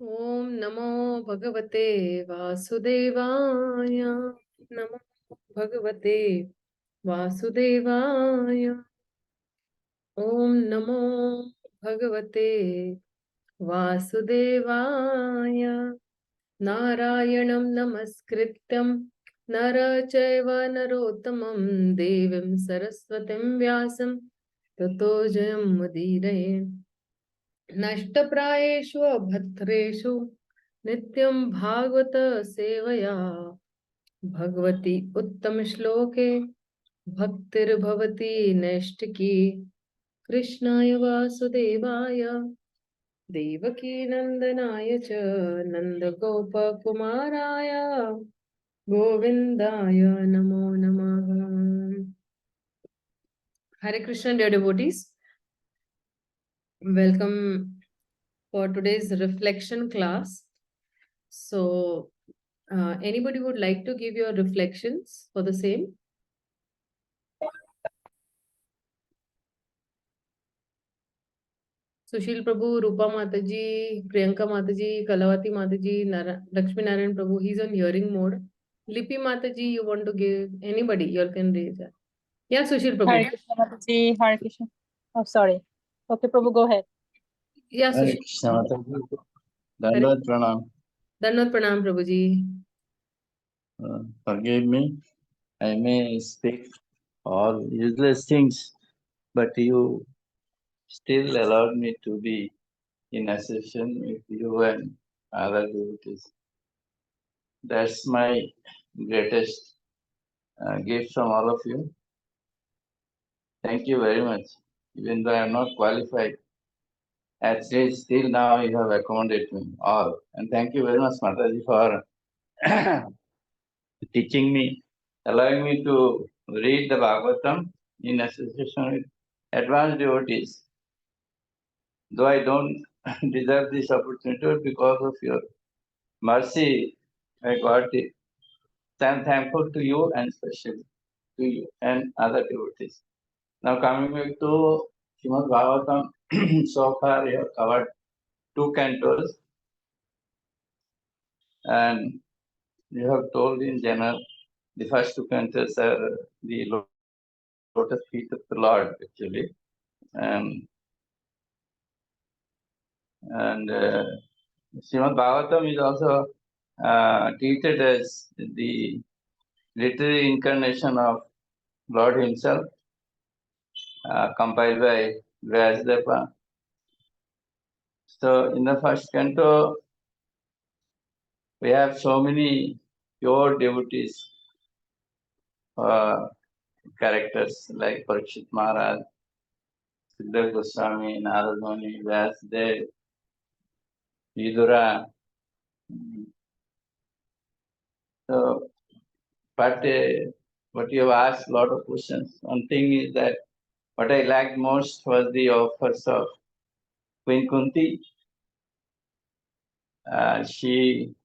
Om Namo Bhagavate Vasudevaya. Namo Bhagavate Vasudevaya. Om Namo Bhagavate Vasudevaya. Narayanam Namaskrityam Nara Chaiva Narottamam Devim Saraswatim Vyasam Tato Jayam Mudiraye. नष्टप्रायेषु अभद्रेषु नित्यं भागवत सेवया भगवती उत्तम श्लोके भक्तिर्भवती नैष्टिकी कृष्णाय वासुदेवाय देवकी नंदनाय च नंदगोपकुमाराय गोविंदाय नमो नमः. Hare Krishna, dear devotees. Welcome for today's reflection class. So, anybody would like to give your reflections for the same? Sushil Prabhu, Rupa Mataji, Priyanka Mataji, Kalavati Mataji, Lakshmi Narayan Prabhu, he's on hearing mode. Lipi Mataji, you want to give anybody? You can raise that. Yeah, Sushil Prabhu. Hare Krishna Mataji, Hare Krishna. Oh, sorry. Okay, Prabhu, go ahead. Yeah, Hare Sushil. Krishna Mataji. Dandavad Pranam. Dandavat Pranam Prabhuji. Forgive me, I may speak all useless things, but you still allowed me to be in association with you and other devotees. That's my greatest gift from all of you. Thank you very much. Even though I am not qualified, at least still now you have accommodated me all. And thank you very much, Mataji, for teaching me, allowing me to read the Bhagavatam in association with advanced devotees. Though I don't deserve this opportunity, because of your mercy, I got it. So I'm thankful to you and especially to you and other devotees. Now coming back to Śrīmad-Bhāgavatam, so far you have covered 2 cantos and you have told in general the first 2 cantos are the lotus feet of the Lord actually. And Śrīmad-Bhāgavatam is also treated as the literary incarnation of Lord Himself, compiled by Vyasadeva. So in the first canto, we have so many pure devotees, characters like Parikshit Maharaj, Siddhar Goswami, Narad Muni, Vyasadeva, Vidura. So, but what you have asked a lot of questions. One thing is that what I liked most was the offers of Queen Kunti. She,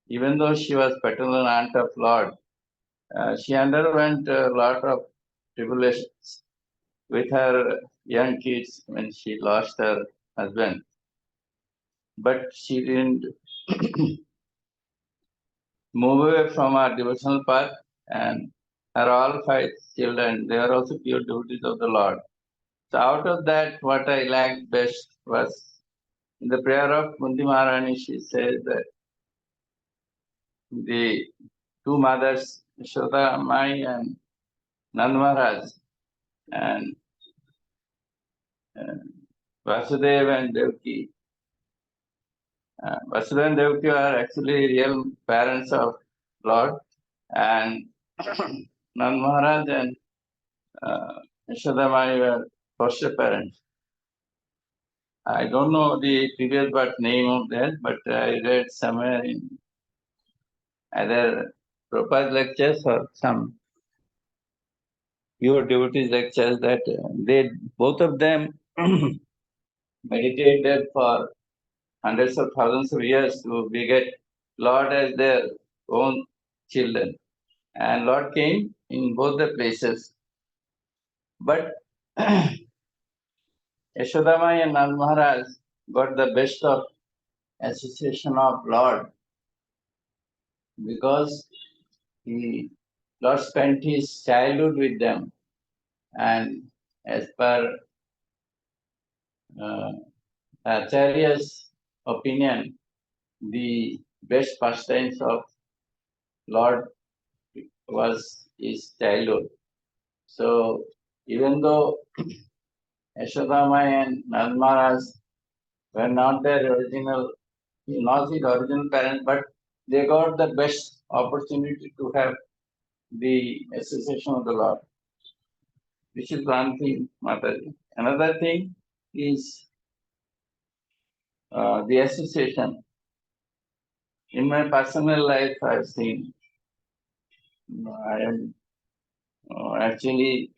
even though she was paternal aunt of Lord, she underwent a lot of tribulations with her young kids when she lost her husband. But she didn't move away from her devotional path, and her all 5 children, they are also pure devotees of the Lord. So out of that, what I liked best was in the prayer of Kunti Maharani, she says that the 2 mothers, Yashoda Mai and Nand Maharaj, and Vasudeva and Devaki. Vasudeva and Devaki are actually real parents of Lord, and Nand Maharaj and Yashoda Mai were foster parents. I don't know the previous birth name of that, but I read somewhere in either Prabhupada's lectures or some pure devotees lectures that they both of them meditated for hundreds of thousands of years to beget Lord as their own children. And Lord came in both the places. But Yashodamai and Nand Maharaj got the best of association of Lord, because Lord spent his childhood with them, and as per Acharya's opinion, the best pastimes of Lord was his childhood. So even though Yashodama and Nand Maharaj were not their original, not his original parents, but they got the best opportunity to have the association of the Lord. This is one thing, Mataji. Another thing is the association. In my personal life, I've seen I am actually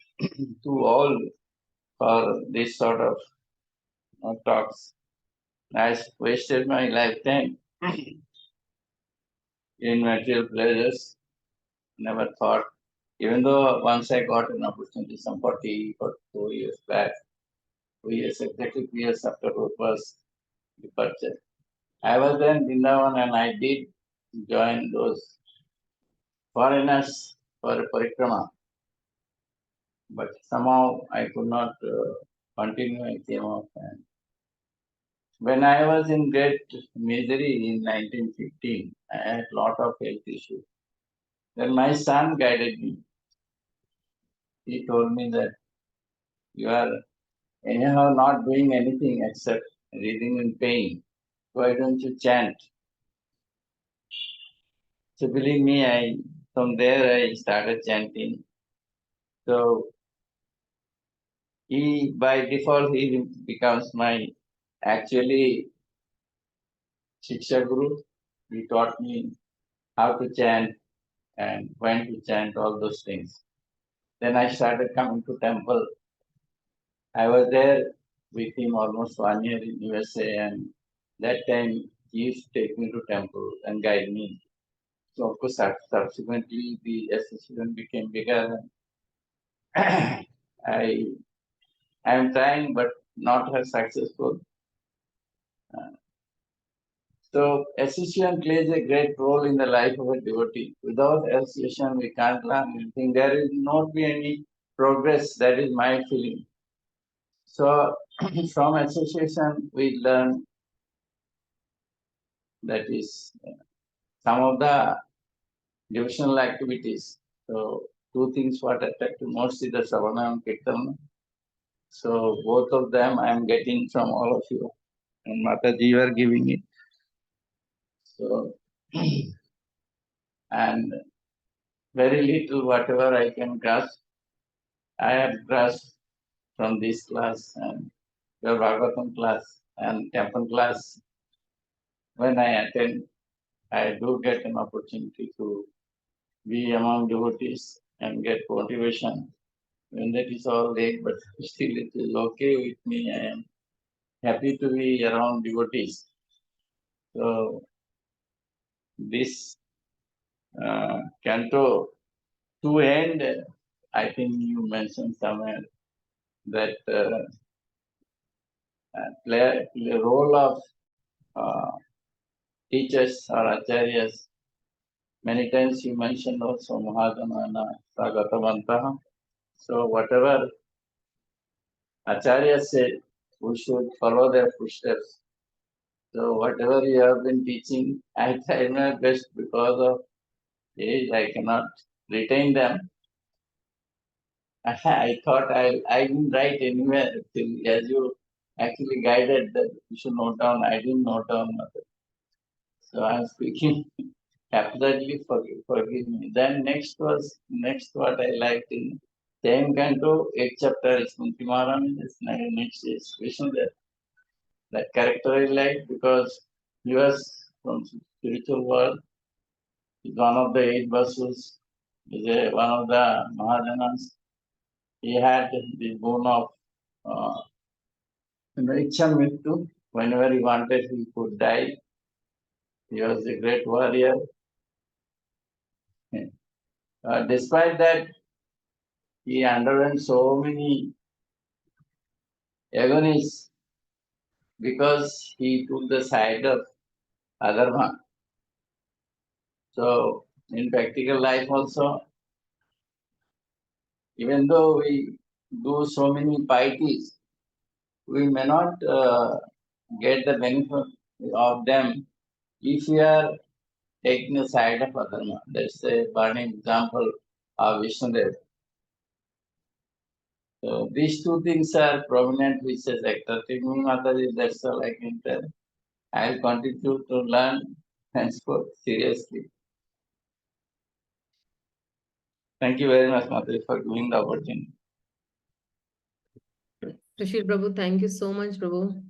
too old for this sort of talks. I wasted my lifetime in material pleasures. Never thought, even though once I got an opportunity some 42 years back, 2 years, exactly 2 years after Rupa's departure. I was then in Vrindavan and I did join those foreigners for parikrama. But somehow I could not continue. I came off. And when I was in great misery in 1915, I had a lot of health issues. Then my son guided me. He told me that you are anyhow not doing anything except reading in pain. Why don't you chant? So believe me, from there I started chanting. So by default he becomes my actually Shiksha Guru. He taught me how to chant and when to chant, all those things. Then I started coming to temple. I was there with him almost 1 year in USA, and that time he used to take me to temple and guide me. So of course subsequently the association became bigger. I am trying but not as successful. So association plays a great role in the life of a devotee. Without association, we can't learn anything. There will not be any progress. That is my feeling. So from association, we learn, that is some of the devotional activities. So two things what attract most is the Savana and Kirtana. So both of them I am getting from all of you. And Mataji, you are giving it. So and very little whatever I can grasp, I have grasped from this class and your Bhagavatam class and temple class. When I attend, I do get an opportunity to be among devotees and get motivation. When that is all late, but still it is okay with me. I am happy to be around devotees. So this canto to end, I think you mentioned somewhere that the role of teachers or acharyas. Many times you mentioned also Mahāganana Sagatavantaha. So whatever acharyas said, we should follow their footsteps. So whatever you have been teaching, I try my best. Because of age, I cannot retain them. I thought I didn't write anywhere till as you actually guided that you should note down. I didn't note down nothing. So I'm speaking absolutely forgive me. Then next what I liked in same canto, 8th chapter is Kunti Maharani. Next is Vishnu. That character I like because he was from spiritual world. He's one of the 8 Vasus. He's one of the Mahajanas. He had the boon of Ichha Mrityu. Whenever he wanted, he could die. He was a great warrior. Despite that, he underwent so many agonies because he took the side of adharma. So in practical life also, even though we do so many pieties, we may not get the benefit of them if we are taking the side of adharma. That's a burning example of Vishnudev. So these two things are prominent, which is accepting me, Mataji. That's all I can tell. I'll continue to learn henceforth seriously. Thank you very much, Mataji, for giving the opportunity. Sushil Prabhu, thank you so much, Prabhu.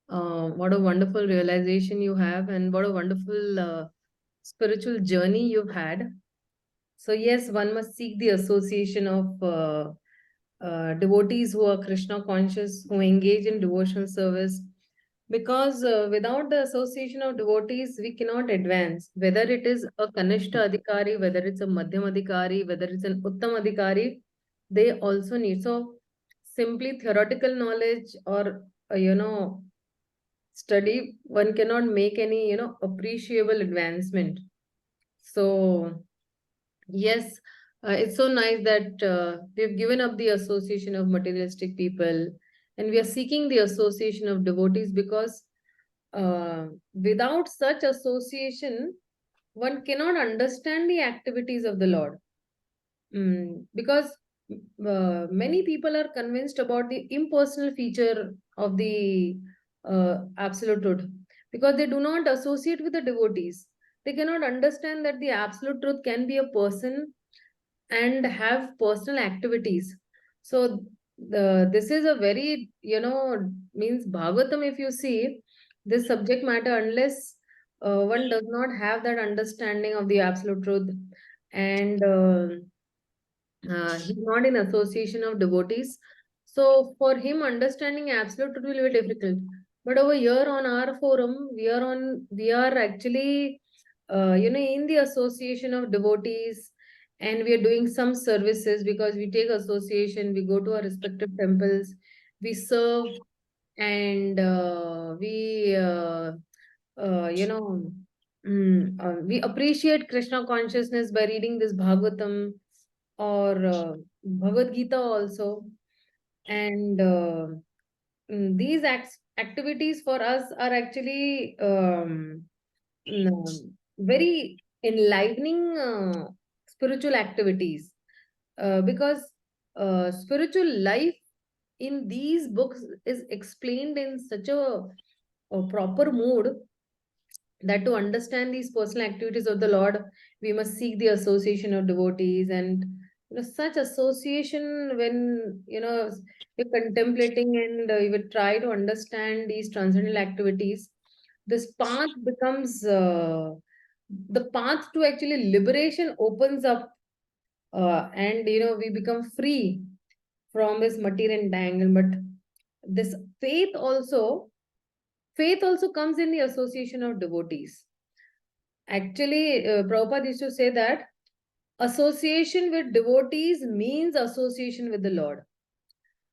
What a wonderful realization you have, and what a wonderful spiritual journey you've had. So yes, one must seek the association of devotees who are Krishna conscious, who engage in devotional service, because without the association of devotees, we cannot advance. Whether it is a Kanishta Adhikari, whether it's a Madhyam Adhikari, whether it's an Uttam Adhikari, they also need. So simply theoretical knowledge or study, one cannot make any appreciable advancement. So yes, it's so nice that we've given up the association of materialistic people and we are seeking the association of devotees, because without such association, one cannot understand the activities of the Lord. Because many people are convinced about the impersonal feature of the absolute truth, because they do not associate with the devotees. They cannot understand that the absolute truth can be a person and have personal activities. So this is a very, means Bhagavatam, if you see this subject matter, unless one does not have that understanding of the absolute truth, and he's not in association of devotees. So for him, understanding absolute truth will be difficult. But over here on our forum, we are actually, in the association of devotees, and we are doing some services because we take association, we go to our respective temples, we serve, and we appreciate Krishna consciousness by reading this Bhagavatam or Bhagavad-gītā also. And these activities for us are actually very enlivening spiritual activities, because spiritual life in these books is explained in such a proper mood that to understand these personal activities of the Lord, we must seek the association of devotees. And such association, when you're contemplating and you would try to understand these transcendental activities, this path becomes the path to actually liberation opens up, and we become free from this material entanglement. This faith also comes in the association of devotees. Actually, Prabhupada used to say that association with devotees means association with the Lord.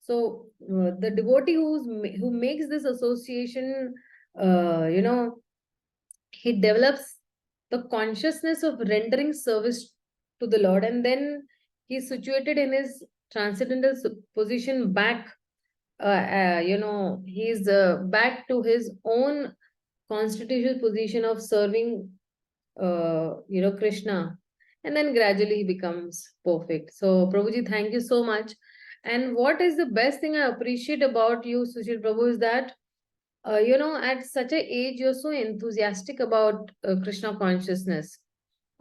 So the devotee who makes this association, he develops the consciousness of rendering service to the Lord, and then he's situated in his transcendental position back. He's back to his own constitutional position of serving, Krishna, and then gradually he becomes perfect. So, Prabhuji, thank you so much. And what is the best thing I appreciate about you, Sushil Prabhu, is that, at such an age, you're so enthusiastic about Krishna consciousness.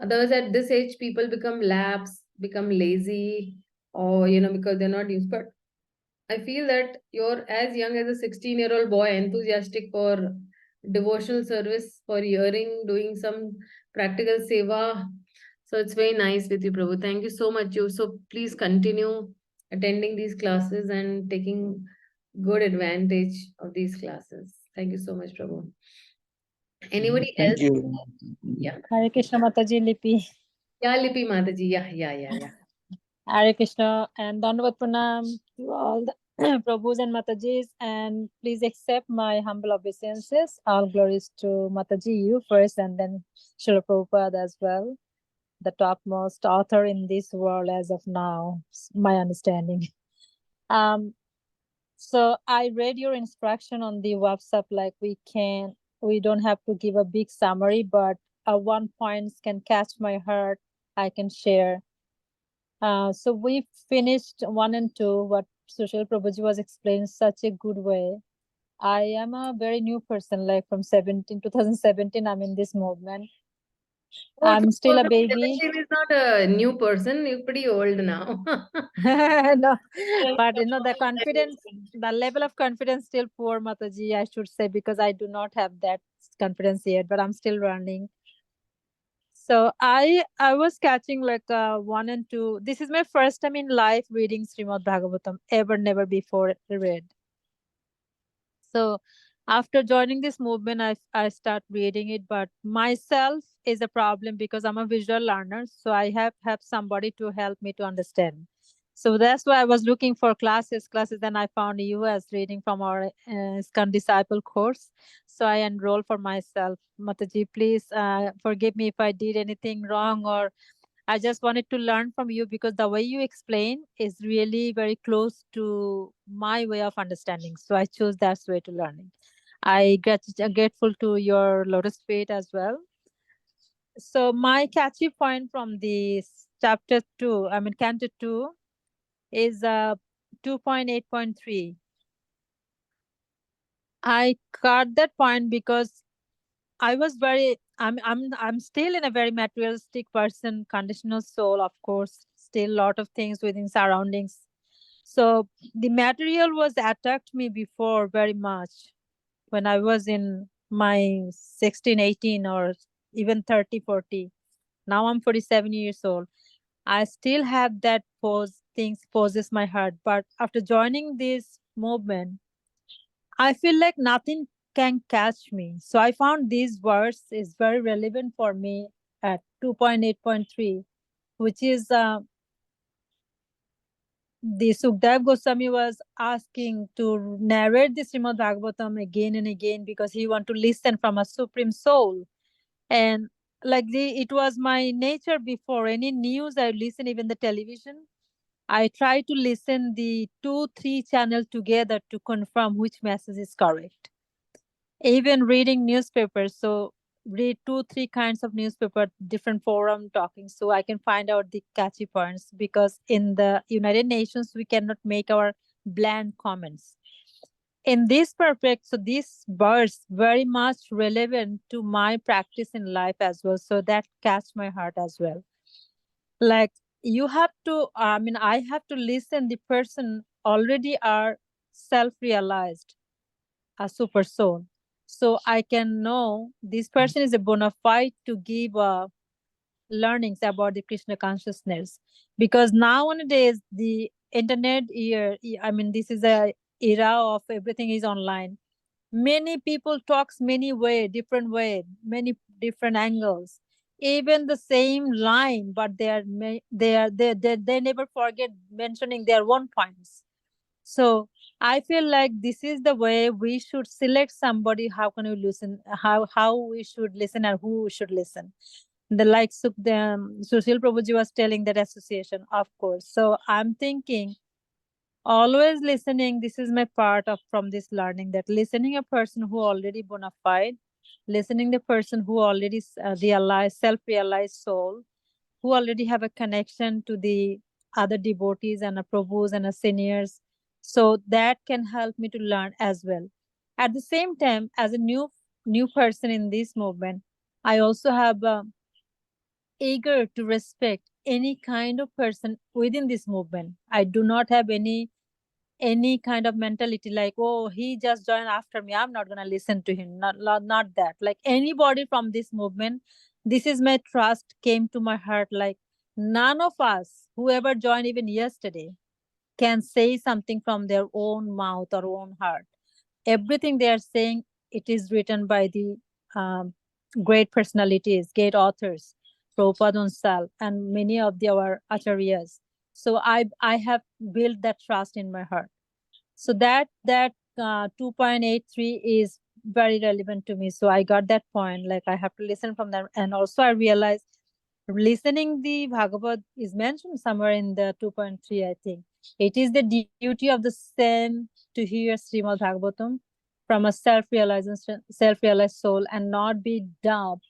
Otherwise, at this age, people become lax, become lazy, or, because they're not used. But I feel that you're as young as a 16-year-old boy, enthusiastic for devotional service, for hearing, doing some practical seva. So it's very nice with you, Prabhu. Thank you so much. So please continue attending these classes and taking good advantage of these classes. Thank you so much, Prabhu. Anybody Thank else? you. Yeah. Hare Krishna Mataji, Lipi. Yeah, Lipi Mataji. Yeah. Hare Krishna and Dandavat Pranam to all the Prabhus and Matajis, and please accept my humble obeisances. All glories to Mataji, you first, and then Srila Prabhupada as well, the topmost author in this world as of now, my understanding. So I read your instruction on the WhatsApp, like we don't have to give a big summary, but one points can catch my heart, I can share. So we finished 1 and 2, what Sushil Prabhuji was explaining such a good way. I am a very new person, like from 2017, I'm in this movement. Oh, I'm still a baby. 2017 is not a new person. You're pretty old now. No, but the confidence, the level of confidence still poor, Mataji, I should say, because I do not have that confidence yet, but I'm still learning. So I was catching like 1 and 2. This is my first time in life reading Śrīmad-Bhāgavatam, ever, never before read. So after joining this movement, I start reading it, but myself is a problem because I'm a visual learner. So I have somebody to help me to understand. So that's why I was looking for classes. Then I found you as reading from our ISKCON Disciple course. So I enrolled for myself. Mataji, please forgive me if I did anything wrong, or I just wanted to learn from you, because the way you explain is really very close to my way of understanding. So I chose that way to learning. I grateful to your lotus feet as well. So my catchy point from this chapter 2, Canto 2, is 2.8.3. I caught that point because I was I'm still in a very materialistic person, conditional soul, of course, still lot of things within surroundings. So the material was attacked me before very much when I was in my 16, 18, or even 30, 40. Now I'm 47 years old. I still have that things poses my heart. But after joining this movement, I feel like nothing can catch me. So I found this verse is very relevant for me at 2.8.3, which is the Sukdev Goswami was asking to narrate the Śrīmad-Bhāgavatam again and again because he want to listen from a supreme soul. And like it was my nature before any news I listen, even the television. I try to listen the 2-3 channels together to confirm which message is correct. Even reading newspapers, so read 2-3 kinds of newspaper, different forum talking, so I can find out the catchy points, because in the United Nations we cannot make our bland comments. In this perfect, so this verse very much relevant to my practice in life as well, so that catch my heart as well. Like you have to, I have to listen the person already are self-realized, a super soul, so I can know this person is a bona fide to give learnings about the Krishna consciousness. Because nowadays the internet this is a era of everything is online. Many people talks many different way, many different angles, even the same line, but they never forget mentioning their own points. So I feel like this is the way we should select somebody. How can we listen? How we should listen and who we should listen. The like Sushil Prabhuji was telling that association, of course. So I'm thinking always listening. This is my part of from this learning, that listening a person who already bona fide, listening the person who already realized, self-realized soul, who already have a connection to the other devotees and Prabhus and seniors. So that can help me to learn as well. At the same time, as a new person in this movement, I also have eager to respect any kind of person within this movement. I do not have any kind of mentality like, oh, he just joined after me, I'm not going to listen to him. Not that. Like anybody from this movement, this is my trust came to my heart. Like none of us, whoever joined even yesterday, can say something from their own mouth or own heart. Everything they are saying, it is written by the great personalities, great authors, Prabhupada himself, and many of our acharyas. So I have built that trust in my heart. So that 2.83 is very relevant to me. So I got that point, like I have to listen from them. And also I realized listening the Bhagavad is mentioned somewhere in the 2.3, I think. It is the duty of the same to hear Śrīmad-Bhāgavatam from a self-realized soul and not be dubbed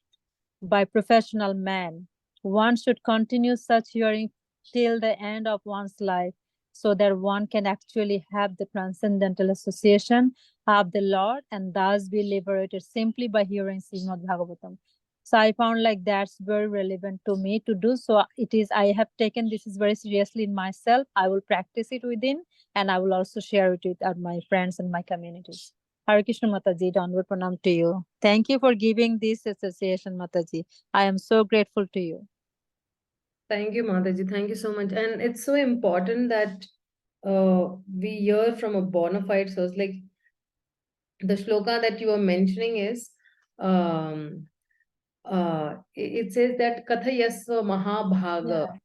by professional man. One should continue such hearing till the end of one's life, so that one can actually have the transcendental association of the Lord and thus be liberated simply by hearing Śrīmad-Bhāgavatam. So I found like that's very relevant to me to do. So it is, I have taken this is very seriously in myself. I will practice it within, and I will also share it with my friends and my communities. Hare Krishna Mataji, downward pranam to you. Thank you for giving this association, Mataji. I am so grateful to you. Thank you, Mataji. Thank you so much. And it's so important that we hear from a bona fide source. Like the shloka that you were mentioning is, it says that Kathayasva Mahabhaga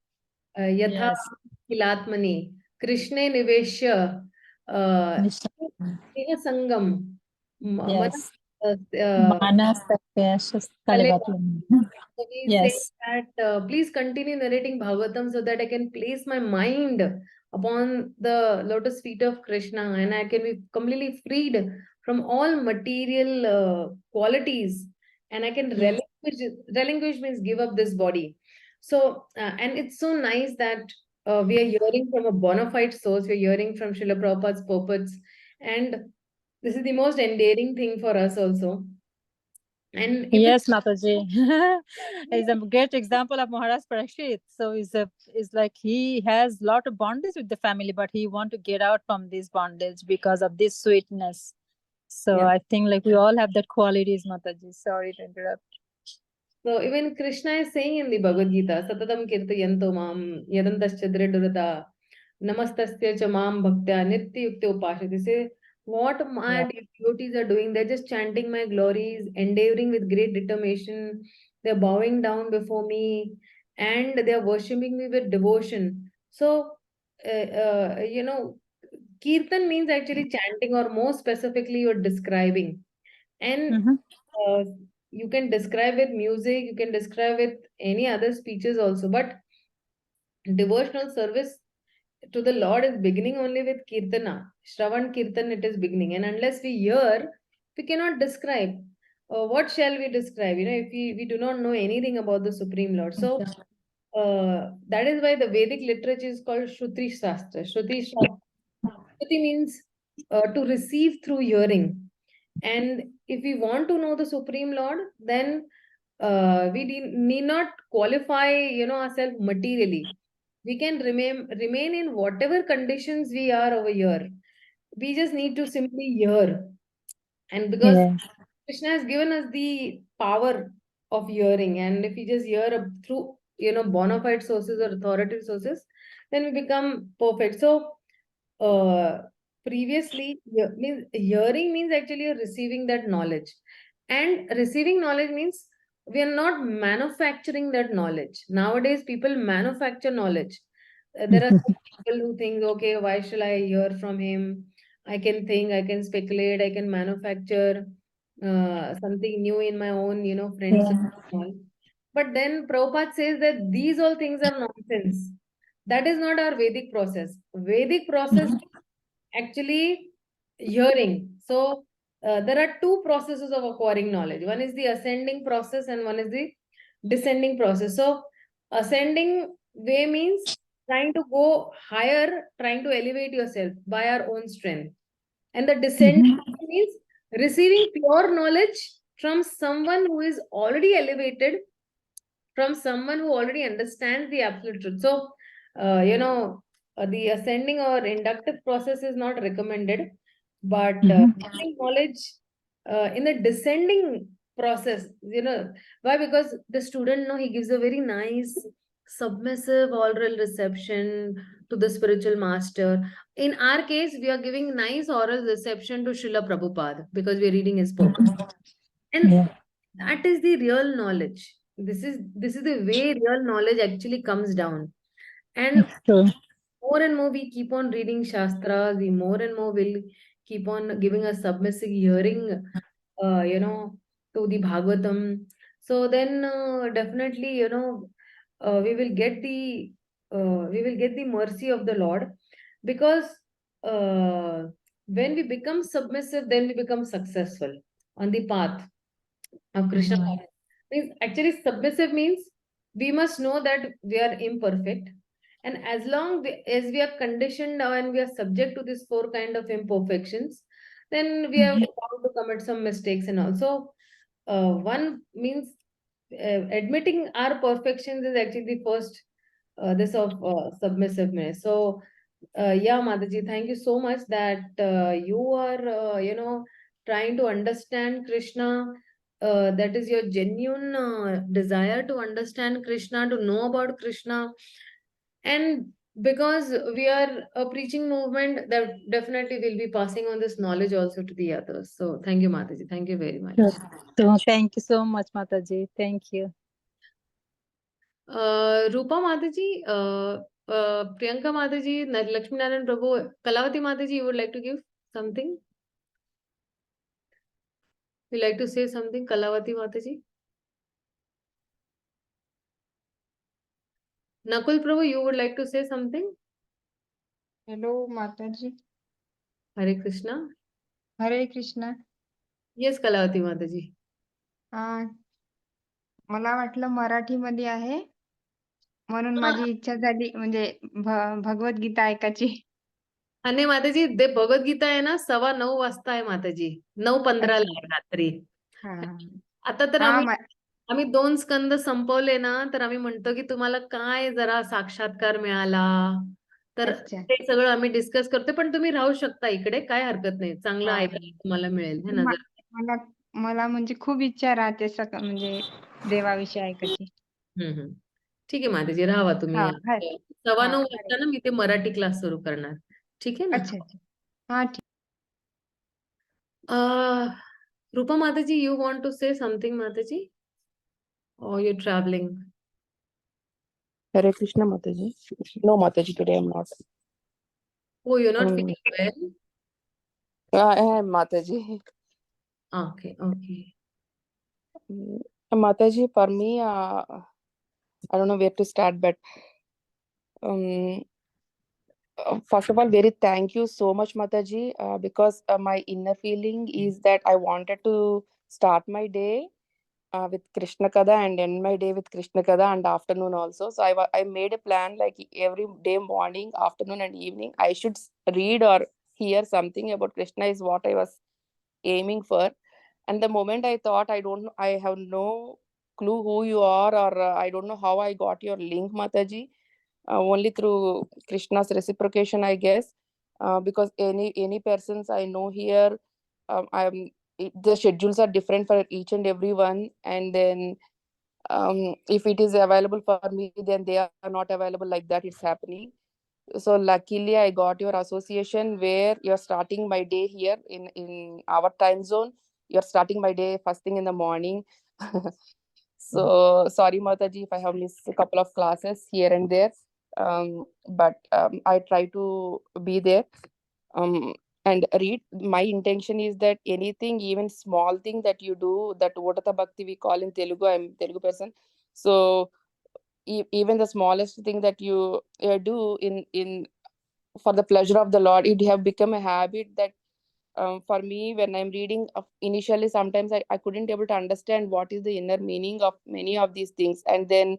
Yatha Yes. Kilatmani Krishne Niveshya Sneha Sangam Yes. Manas Manas Kalevatlam. So we say Yes. that please continue narrating Bhagavatam so that I can place my mind upon the lotus feet of Krishna and I can be completely freed from all material qualities and I can Yes. relinquish means give up this body. So, and it's so nice that we are hearing from a bona fide source, we're hearing from Srila Prabhupada's purports, and this is the most endearing thing for us also. And if Yes, it's Mataji. Is a great example of Maharaj Parikshit. So is like he has lot of bondage with the family, but he want to get out from this bondage because of this sweetness. So yeah. I think like we all have that qualities, Mataji. Sorry to interrupt. So even Krishna is saying in the Bhagavad-gītā, Satatam kirtayanto mam yadantascha durata namastasya cha mam bhaktya nityukte upashati. Say, what my devotees are doing, they're just chanting my glories, endeavoring with great determination. They're bowing down before me and they're worshipping me with devotion. So, Kirtan means actually chanting or more specifically you're describing. And uh, you can describe with music, you can describe with any other speeches also, but devotional service to the Lord is beginning only with Kirtana. Shravan Kirtan, it is beginning. And unless we hear, we cannot describe. What shall we describe? If we do not know anything about the Supreme Lord. So that is why the Vedic literature is called Shruti Shastra. Shruti means to receive through hearing. And if we want to know the Supreme Lord, then we need not qualify, ourselves materially. We can remain in whatever conditions we are over here. We just need to simply hear. And because Krishna has given us the power of hearing, and if we just hear through, bona fide sources or authoritative sources, then we become perfect. So, previously, hearing means actually you're receiving that knowledge. And receiving knowledge means we are not manufacturing that knowledge. Nowadays, people manufacture knowledge. There are some people who think, okay, why shall I hear from him? I can think, I can speculate, I can manufacture something new in my own, friends. But then Prabhupada says that these all things are nonsense. That is not our Vedic process. Vedic process is actually hearing. So there are two processes of acquiring knowledge. One is the ascending process and one is the descending process. So ascending way means trying to go higher, trying to elevate yourself by our own strength. And the descending means receiving pure knowledge from someone who is already elevated, from someone who already understands the absolute truth. So, the ascending or inductive process is not recommended, but getting knowledge in the descending process, why? Because the student, he gives a very nice, submissive oral reception to the spiritual master. In our case, we are giving nice oral reception to Srila Prabhupada because we are reading his purpose. And that is the real knowledge. This is the way real knowledge actually comes down. And more and more we keep on reading Shastras, we more and more will keep on giving a submissive hearing, to the Bhagavatam. So then definitely, we will get the mercy of the Lord, because uh, when we become submissive, then we become successful on the path of Krishna. Mhm. Means actually submissive means we must know that we are imperfect, and as long as we are conditioned and we are subject to these four kind of imperfections, then we are bound to commit some mistakes. And also one means admitting our perfections is actually the first this of submissiveness. So yeah, Mataji, thank you so much that you are trying to understand Krishna. That is your genuine desire to understand Krishna, to know about Krishna. And because we are a preaching movement, that definitely will be passing on this knowledge also to the others. So thank you, Mataji. Thank you very much. Yes. So thank you so much, Mataji. Thank you. Rupa Mataji, Priyanka Mataji, Lakshmi Narayan Prabhu, Kalavati Mataji, you would like to give something? You like to say something, Kalavati Mataji? Nakul Prabhu, you would like to say something? Hello, Mataji. Hare Krishna. Hare Krishna. Yes, Kalavati Mataji. मला वाटलं मराठीमध्ये आहे म्हणून माझी इच्छा झाली म्हणजे भगवद्गीता ऐकायची. आणि माताजी ते भगवद्गीता आहे ना 9:15 वाजता आहे माताजी 9:15 अच्छा. आहे रात्री. हा आता तर हा आम्ही 2 स्कंद संपवले ना, तर आम्ही म्हणतो की तुम्हाला काय जरा साक्षात्कार मिळाला, तर अच्छा. ते सगळं आम्ही डिस्कस करतो. पण तुम्ही राहू शकता इकडे, काय हरकत नाही. चांगलं हा. ऐकायला तुम्हाला मिळेल है ना जर. मला मला म्हणजे खूप इच्छा राहते म्हणजे देवाविषयी ऐकायची. ठीक आहे माताजी, राहावा तुम्ही. हा 9:15 वाजता ना मी ते मराठी क्लास सुरू करणार. ठीक आहे ना? अच्छा अच्छा. हा ठीक. Rupa Mataji, you want to say something, Mataji? Or you're traveling? Hare Krishna, Mataji. No, Mataji, today I'm not. Oh, you're not feeling well? I am Mataji. Okay, okay. Mataji, for me, I don't know where to start, but first of all, very thank you so much, Mataji, because my inner feeling is that I wanted to start my day with Krishna Kada and end my day with Krishna Kada and afternoon also. So I made a plan like every day, morning, afternoon and evening, I should read or hear something about Krishna is what I was aiming for. And the moment I thought, I have no clue who you are, or I don't know how I got your link, Mataji. Only through Krishna's reciprocation, I guess. Because any persons I know here, the schedules are different for each and every one, and then if it is available for me, then they are not available, like that it's happening. So luckily I got your association where you're starting my day here in our time zone. You're starting my day first thing in the morning. So sorry, Mataji, if I have missed a couple of classes here and there, but I try to be there and read. My intention is that anything, even small thing that you do, that Vodata Bhakti we call in Telugu, I'm Telugu person, so even the smallest thing that you do in for the pleasure of the Lord, it have become a habit that for me, when I'm reading, initially sometimes I couldn't able to understand what is the inner meaning of many of these things, and then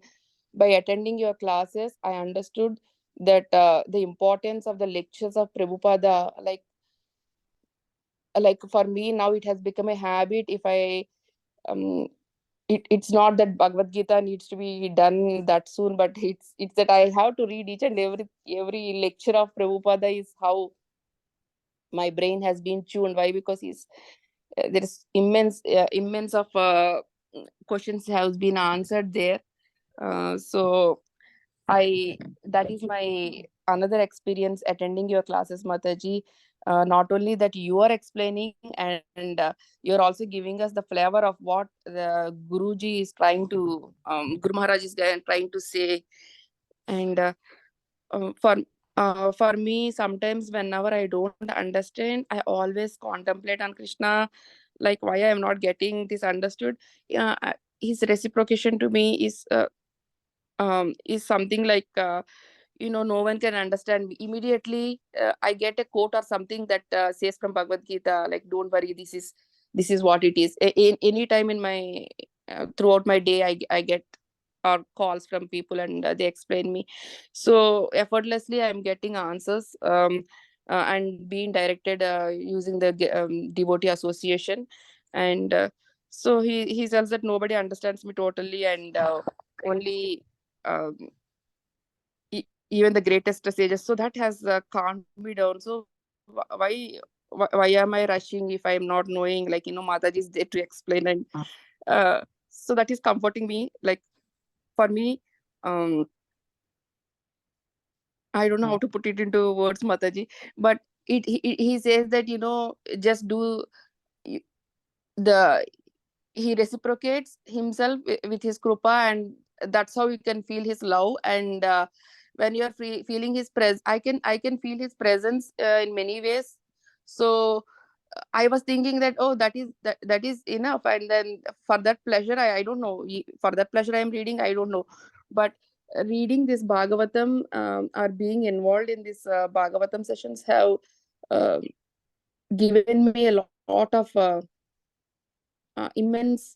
by attending your classes I understood that the importance of the lectures of Prabhupada, like for me now it has become a habit. If I it's not that Bhagavad-gītā needs to be done that soon, but it's that I have to read each and every lecture of Prabhupada is how my brain has been tuned. Why? Because there is immense of questions has been answered there. So that is my another experience attending your classes, Mataji. Not only that you are explaining, and you're also giving us the flavor of what the Guruji is trying to, Guru Maharaj is trying to say. And For me, sometimes whenever I don't understand, I always contemplate on Krishna, like why I am not getting this understood. His reciprocation to me is something like, no one can understand me. Immediately I get a quote or something that says from Bhagavad-gītā, like, don't worry, this is what it is. In any time in my throughout my day, I get or calls from people, and they explain me. So effortlessly I'm getting answers, and being directed using the devotee association. And so he says that nobody understands me totally, and only um, even the greatest sages. So that has calmed me down. So why am I rushing if I'm not knowing? Like, Mataji is there to explain, and so that is comforting me. Like, for me, um, I don't know how to put it into words, Mataji, but he says that, just do the he reciprocates himself with his krupa, and that's how you can feel his love. And when you're feeling his I can feel his presence in many ways. So I was thinking that, oh, that is enough. And then for that pleasure, I don't know, for that pleasure I am reading, I don't know. But reading this Bhagavatam, or being involved in this Bhagavatam sessions have uh, given me a lot of immense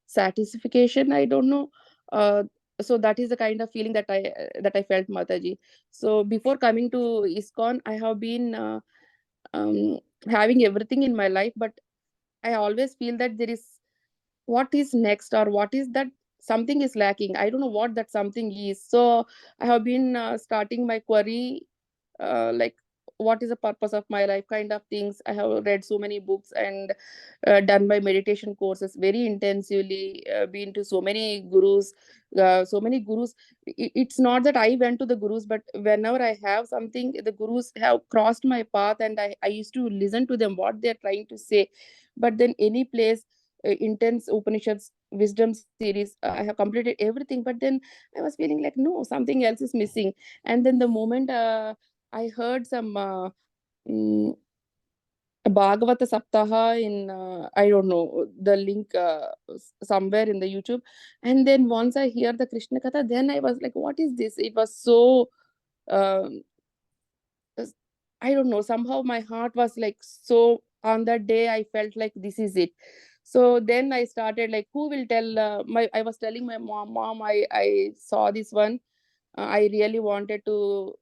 satisfaction, I don't know. uh, so that is the kind of feeling that I felt, Mataji. So before coming to ISKCON, I have been um, having everything in my life, but I always feel that there is what is next, or what is that something is lacking. I don't know what that something is. So I have been starting my query, like, what is the purpose of my life, kind of things. I have read so many books, and done my meditation courses very intensively, been to so many gurus. It's not that I went to the gurus, but whenever I have something, the gurus have crossed my path, and I used to listen to them, what they're trying to say. But then any place, intense Upanishads wisdom series, I have completed everything, but then I was feeling like, no, something else is missing. And then the moment I heard some mm, Bhagavata Saptaha in, I don't know, the link somewhere in the YouTube. And then once I hear the Krishna Katha, then I was like, what is this? It was so, um, I don't know, somehow my heart was like, so on that day, I felt like this is it. So then I started like, who will tell I was telling my mom, I saw this one. I really wanted to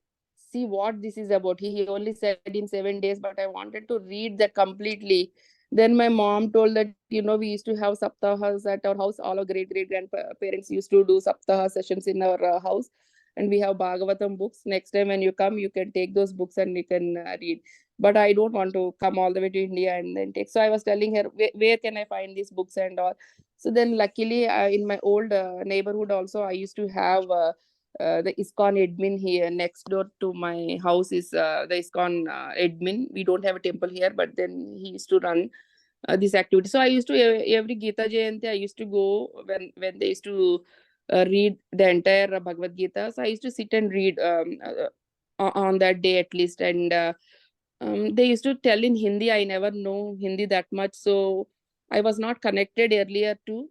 see what this is about. He only said in 7 days, but I wanted to read that completely. Then my mom told that, we used to have saptahas at our house. All our great grandparents used to do saptaha sessions in our house. And we have Bhagavatam books. Next time when you come, you can take those books and you can read. But I don't want to come all the way to India and then take. So I was telling her, where can I find these books and all? So then luckily, in my old neighborhood also, I used to have the ISKCON admin here. Next door to my house is the ISKCON admin. We don't have a temple here, but then he used to run this activity. So I used to, every Gita Jayanti, I used to go when they used to read the entire Bhagavad Gita. So I used to sit and read on that day at least. And they used to tell in Hindi. I never know Hindi that much, so I was not connected earlier to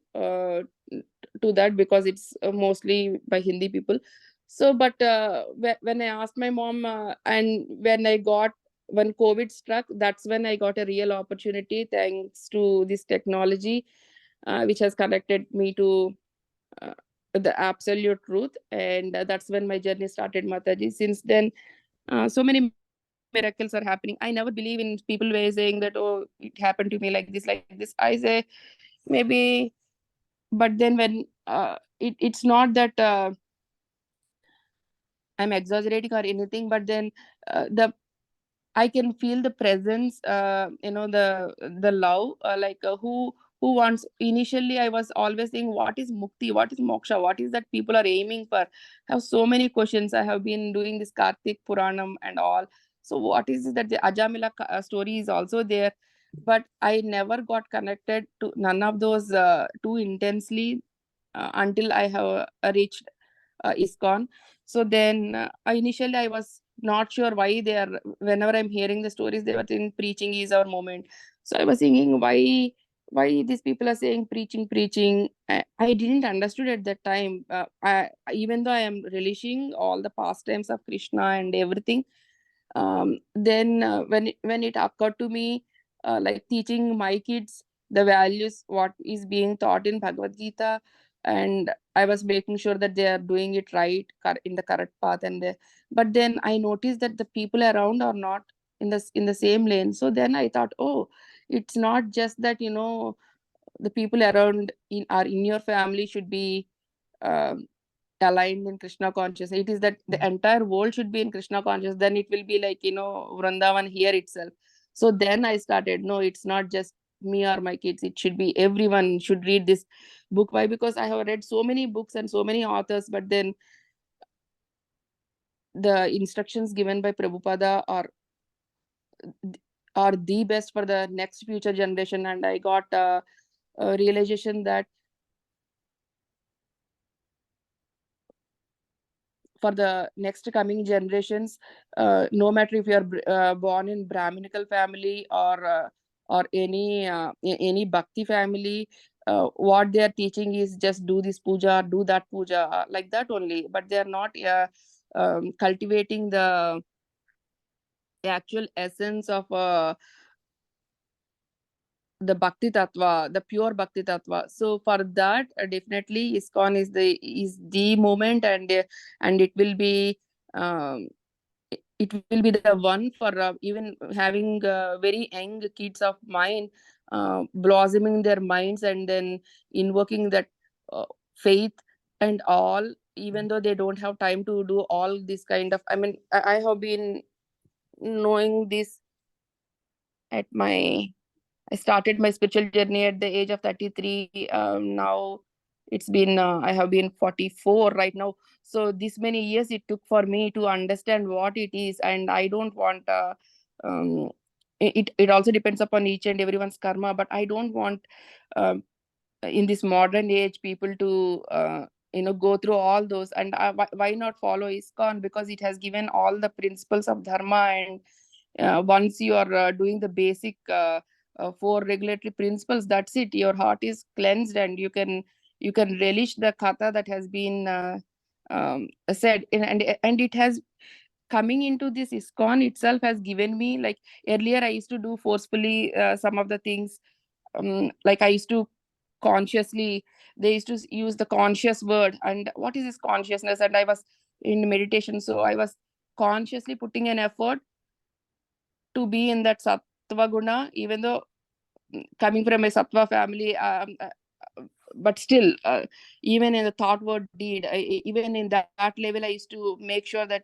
that, because it's mostly by Hindi people. So, but when I asked my mom, and when COVID struck, that's when I got a real opportunity, thanks to this technology, which has connected me to uh, the absolute truth. And that's when my journey started, Mataji. Since then, so many miracles are happening. I never believe in people way saying that, oh, it happened to me like this, like this. I say maybe, but then when it's not that I'm exaggerating or anything, but then the I can feel the presence, the love, like who wants. Initially, I was always saying, what is mukti, what is moksha, what is that people are aiming for? I have so many questions. I have been doing this Kartik Puranam and all. So what is it that the Ajamila story is also there, but I never got connected to none of those too intensely until I have reached ISKCON. So then initially I was not sure why they are, whenever I'm hearing the stories, they were saying preaching is our moment. So I was thinking, why these people are saying preaching. I didn't understood at that time. Even though I am relishing all the pastimes of Krishna and everything, then when it occurred to me, like teaching my kids the values what is being taught in Bhagavad-gītā, and I was making sure that they are doing it right, in the correct path. But then I noticed that the people around are not in the same lane. So then I thought, oh, it's not just that, the people around in your family should be um, aligned in Krishna consciousness. It is that the entire world should be in Krishna consciousness. Then it will be like, Vrindavan here itself. So then I started, no, it's not just me or my kids. It should be everyone should read this book. Why? Because I have read so many books and so many authors, but then the instructions given by Prabhupada are the best for the next future generation. And I got a realization that for the next coming generations, no matter if you are born in Brahminical family or any bhakti family, what they are teaching is just do this puja, do that puja, like that only. But they are not cultivating the actual essence of the bhakti tattva, the pure bhakti tattva. So for that, definitely ISKCON is the moment, and it will be it will be the one for even having very young kids of mine, blossoming their minds and then invoking that faith and all, even though they don't have time to do all this kind of, I mean, I have been knowing this at my I started my spiritual journey at the age of 33. Now it's been, I have been 44 right now. So this many years it took for me to understand what it is. And I don't want, um, it also depends upon each and everyone's karma, but I don't want um, in this modern age people to, go through all those. And why not follow ISKCON? Because it has given all the principles of dharma. And once you are doing the basic 4 regulatory principles, that's it, your heart is cleansed, and you can relish the katha that has been said. And it has, coming into this ISKCON itself has given me, like earlier I used to do forcefully some of the things, like I used to consciously, they used to use the conscious word, and what is this consciousness, and I was in meditation, so I was consciously putting an effort to be in that sattva guna, even though coming from a sattva family, but still, even in the thought, word, deed, even in that level, I used to make sure that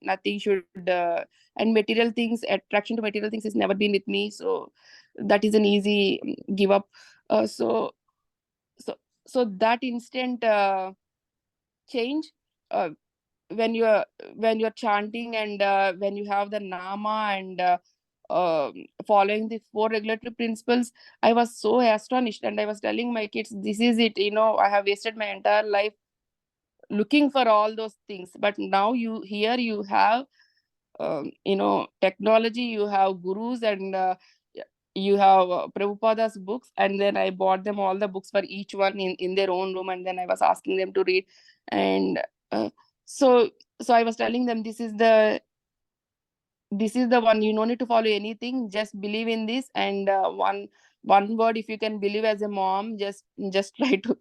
nothing should, and material things, attraction to material things has never been with me, so that is an easy give up. So that instant change, uh, when you're chanting, and when you have the nama, and following the 4 regulatory principles, I was so astonished, and I was telling my kids, this is it, I have wasted my entire life looking for all those things, but now you have technology, you have gurus, and you have Prabhupada's books. And then I bought them all the books for each one in their own room, and then I was asking them to read. And uh, so I was telling them, this is the one, you no need to follow anything, just believe in this. And one word, if you can believe as a mom, just try to,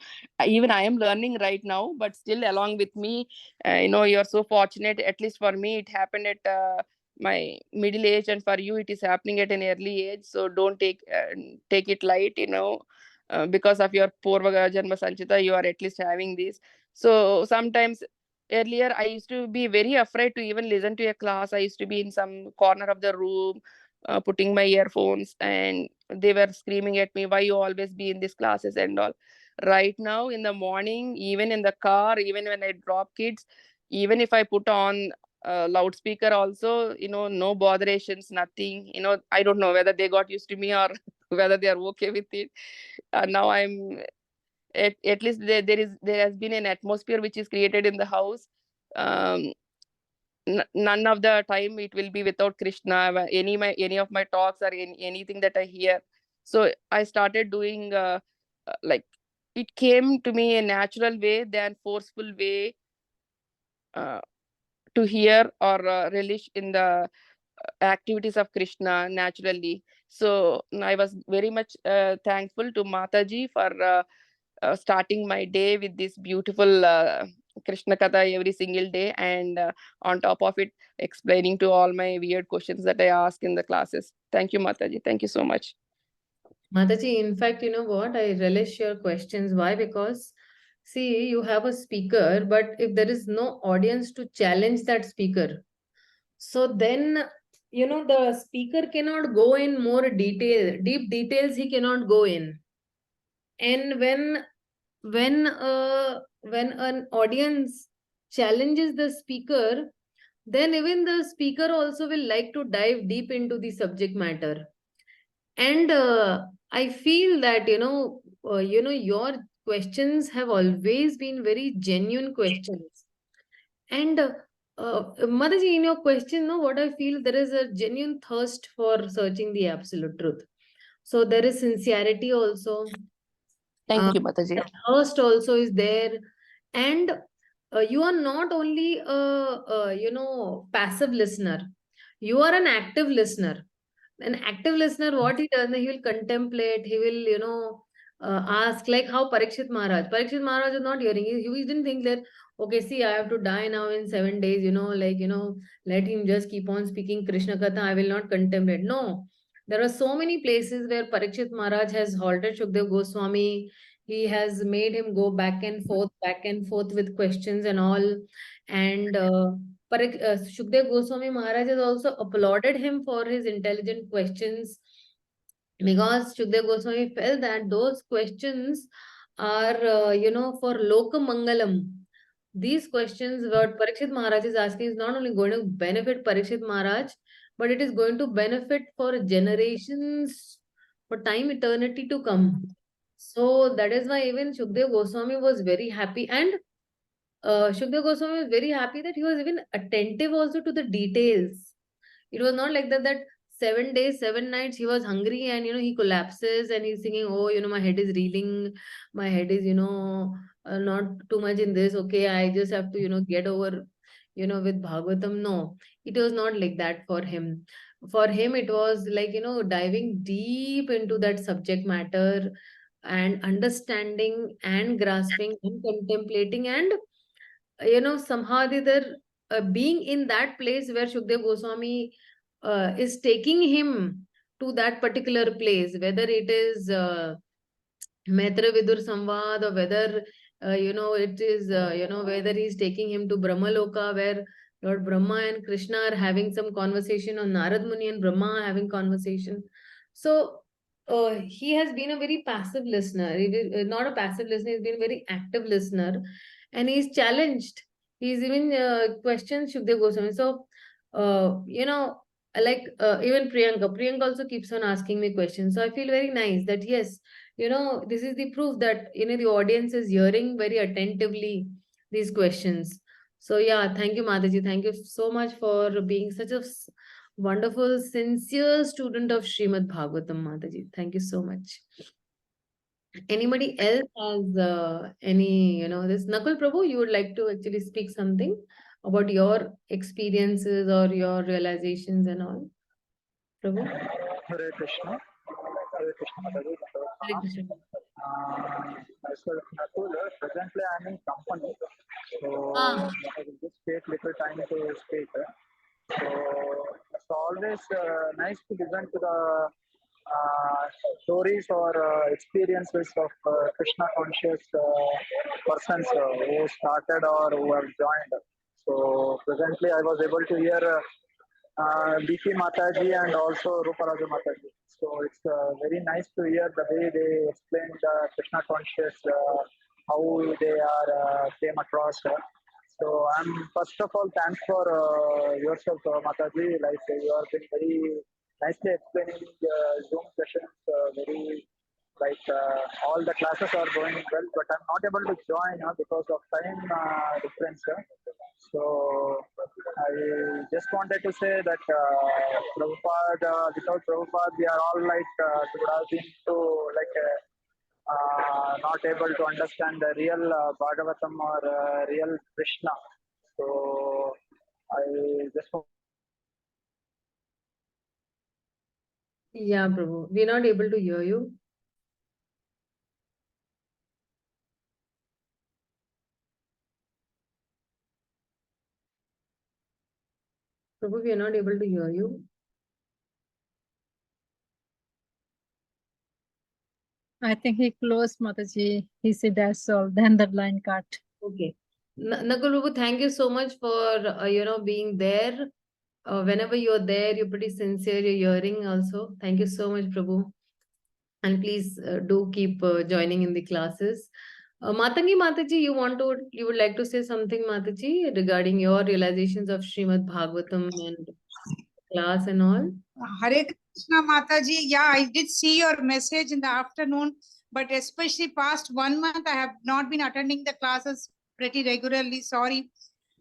even I am learning right now, but still along with me, you're so fortunate. At least for me, it happened at my middle age, and for you it is happening at an early age. So don't take it light, because of your purva janma sanchita, you are at least having this. So sometimes, earlier I used to be very afraid to even listen to a class. I used to be in some corner of the room, putting my earphones, and they were screaming at me, why you always be in these classes and all. Right now, in the morning, even in the car, even when I drop kids, even if I put on loudspeaker also, no botherations, nothing. I don't know whether they got used to me or whether they are okay with it. Now I'm, at least there has been an atmosphere which is created in the house. um, none of the time it will be without Krishna. Any of my talks or anything that I hear. So I started doing like it came to me a natural way than forceful way to hear or relish in the activities of Krishna naturally. So I was very much thankful to Mataji for starting my day with this beautiful Krishna Katha every single day, and on top of it, explaining to all my weird questions that I ask in the classes. Thank you, Mataji. Thank you so much. Mataji, in fact, you know what? I relish your questions. Why? Because, see, you have a speaker, but if there is no audience to challenge that speaker, so then, you know, the speaker cannot go in more detail, deep details he cannot go in. And when an audience challenges the speaker, then even the speaker also will like to dive deep into the subject matter. And I feel that, your questions have always been very genuine questions. And Mataji, in your question, no, what I feel, there is a genuine thirst for searching the absolute truth. So there is sincerity also. Thank you, Mataji. Thirst also is there. And you are not only passive listener. You are an active listener. An active listener, what he does, he will contemplate, he will, ask, like how Parikshit Maharaj is not hearing. He didn't think that, okay, see, I have to die now in 7 days, let him just keep on speaking Krishna Katha, I will not contemplate. No, there are so many places where Parikshit Maharaj has halted Shukdev Goswami. He has made him go back and forth with questions and all. And Shukdev Goswami Maharaj has also applauded him for his intelligent questions, because Shukdev Goswami felt that those questions are, for Loka Mangalam. These questions, what Parikshit Maharaj is asking, is not only going to benefit Parikshit Maharaj, but it is going to benefit for generations, for time, eternity to come. So that is why even Shukdev Goswami was very happy. And Shukdev Goswami was very happy that he was even attentive also to the details. It was not like that 7 days, 7 nights he was hungry and he collapses and he's thinking, oh, my head is reeling, my head is not too much in this. Okay, I just have to get over with Bhagavatam. No, it was not like that for him. For him, it was like diving deep into that subject matter and understanding and grasping and contemplating and somehow the other, being in that place where Shukdev Goswami is taking him to that particular place, whether it is Maitra Vidur Samvad, or whether it is whether he's taking him to Brahmaloka, where Lord Brahma and Krishna are having some conversation, or Narad Muni and Brahma are having conversation. So he has been a very passive listener. He is not a passive listener, he's been a very active listener, and he's challenged. He's even questioned Shukdev Goswami. So like even Priyanka also keeps on asking me questions. So I feel very nice that yes, this is the proof that the audience is hearing very attentively these questions. So yeah, thank you, Mataji. Thank you so much for being such a wonderful, sincere student of Śrīmad-Bhāgavatam, Mataji. Thank you so much. Anybody else has any, this Nakul Prabhu, you would like to actually speak something about your experiences or your realizations and all? Prabhu? Hare Krishna. Hare Krishna, Mataji. Hare Krishna. Myself, Nakul. Presently, I'm in company, so Ah. I will just take little time to speak. So it's always nice to listen to the stories or experiences of Krishna conscious persons who started or who have joined. So presently, I was able to hear BP Mataji and also Ruparaja Mataji. So it's very nice to hear the way they explain the Krishna conscious, how they are came across. So I'm first of all thanks for yourself, Mataji. Like you have been very nicely explaining Zoom sessions. Very like all the classes are going well, but I'm not able to join because of time difference. So I just wanted to say that Prabhupada, without Prabhupada, we are all like would have been to not able to understand the real Bhagavatam or real Krishna. So I just Yeah, Prabhu. We're not able to hear you. Prabhu, we are not able to hear you. I think he closed, Mataji. He said that's all. Then the line cut. Okay. Nakul Prabhu, thank you so much for, being there. Whenever you're there, you're pretty sincere, you're hearing also. Thank you so much, Prabhu. And please do keep joining in the classes. Matangi Mataji, you would like to say something, Mataji, regarding your realizations of Śrīmad-Bhāgavatam and class and all? Hare Krishna Mataji, yeah, I did see your message in the afternoon, but especially past 1 month, I have not been attending the classes pretty regularly. Sorry.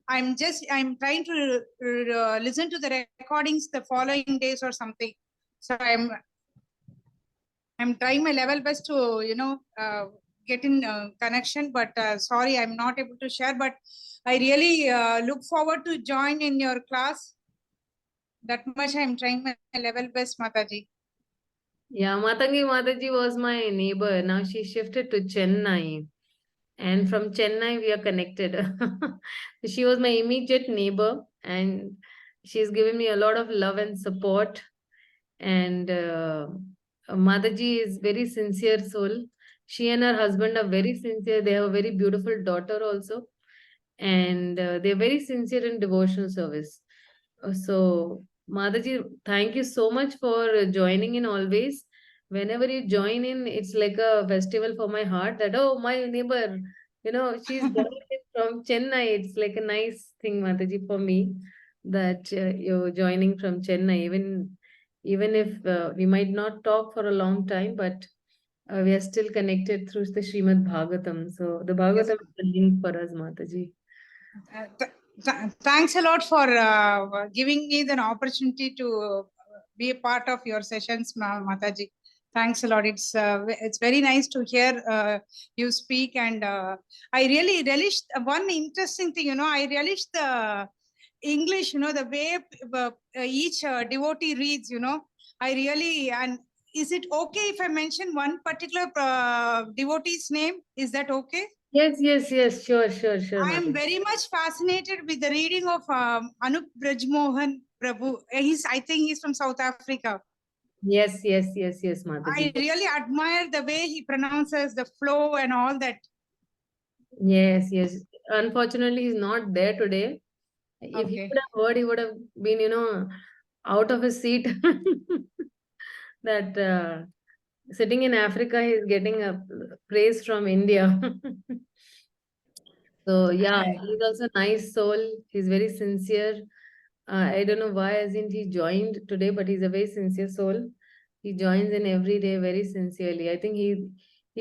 I'm trying to listen to the recordings the following days or something. So I'm trying my level best to, get in connection, but sorry, I'm not able to share, but I really look forward to join in your class. That much I'm trying my level best, Mataji. Yeah, Matangi Mataji was my neighbor. Now she shifted to Chennai. And from Chennai, we are connected. She was my immediate neighbor, and she's given me a lot of love and support. And Mataji is very sincere soul. She and her husband are very sincere. They have a very beautiful daughter also. And they're very sincere in devotional service. So, Mataji, thank you so much for joining in always. Whenever you join in, it's like a festival for my heart that, oh, my neighbor, she's joining in from Chennai. It's like a nice thing, Mataji, for me that you're joining from Chennai. Even if we might not talk for a long time, but we are still connected through the Śrīmad-Bhāgavatam. So the Bhagavatam is the link for us, Mataji. Thanks a lot for giving me the opportunity to be a part of your sessions, Mataji. Thanks a lot. It's very nice to hear you speak, and I really relished one interesting thing. I relished the English. The way each devotee reads. I really and. Is it okay if I mention one particular devotee's name? Is that okay? Yes, sure. I am very much fascinated with the reading of Anup Brajmohan Prabhu. I think he's from South Africa. Yes, Mataji. I really admire the way he pronounces the flow and all that. Yes. Unfortunately, he's not there today. If he would have heard, he would have been, out of his seat. That sitting in Africa, he's getting a praise from India. So yeah, he's also a nice soul. He's very sincere. I don't know why hasn't he joined today, but he's a very sincere soul. He joins in every day very sincerely. I think he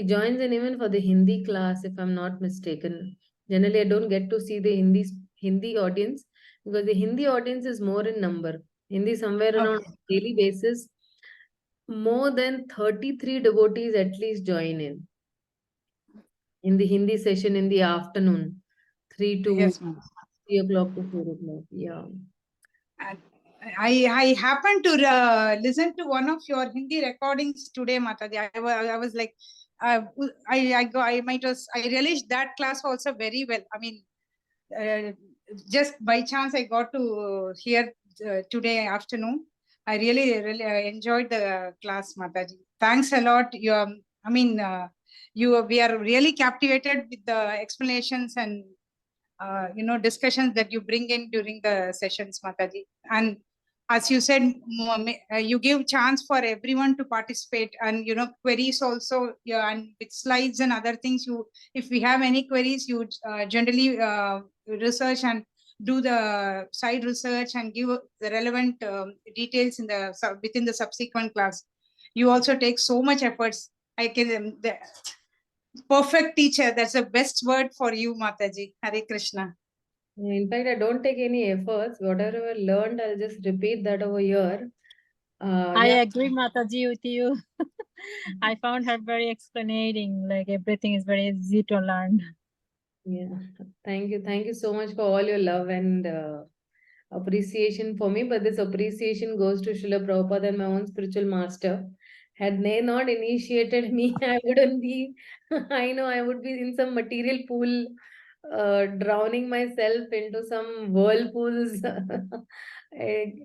joins in even for the Hindi class, if I'm not mistaken. Generally, I don't get to see the Hindi audience because the Hindi audience is more in number. Hindi somewhere around daily basis, more than 33 devotees at least join in the Hindi session in the afternoon, 3 to 3 o'clock to 4 o'clock. Yeah. I happened to listen to one of your Hindi recordings today, Mataji. I was like, I relished that class also very well. I mean, just by chance I got to hear today afternoon. I really enjoyed the class, Mataji. Thanks a lot. We are really captivated with the explanations and discussions that you bring in during the sessions, Mataji. And as you said, you give chance for everyone to participate, and queries also, and with slides and other things. If we have any queries, you generally research and do the side research and give the relevant details within the subsequent class. You also take so much efforts. The perfect teacher. That's the best word for you, Mataji. Hare Krishna. In fact, I don't take any efforts. Whatever I learned, I'll just repeat that over here. I Yeah. agree, Mataji, with you. I found her very explaining, like everything is very easy to learn. Yeah. Thank you. Thank you so much for all your love and appreciation for me. But this appreciation goes to Srila Prabhupada and my own spiritual master. Had they not initiated me, I wouldn't be, I know I would be in some material pool, drowning myself into some whirlpools,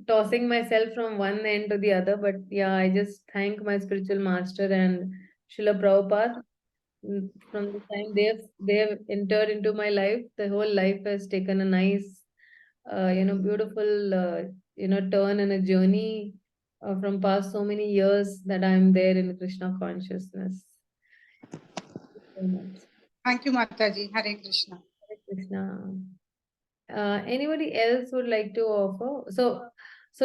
tossing myself from one end to the other. But yeah, I just thank my spiritual master and Srila Prabhupada. From the time they have entered into my life, the whole life has taken a nice, beautiful, turn and a journey from past so many years that I am there in Krishna consciousness. Thank you so much. Thank you, Mataji. Hare Krishna. Hare Krishna. Anybody else would like to offer? So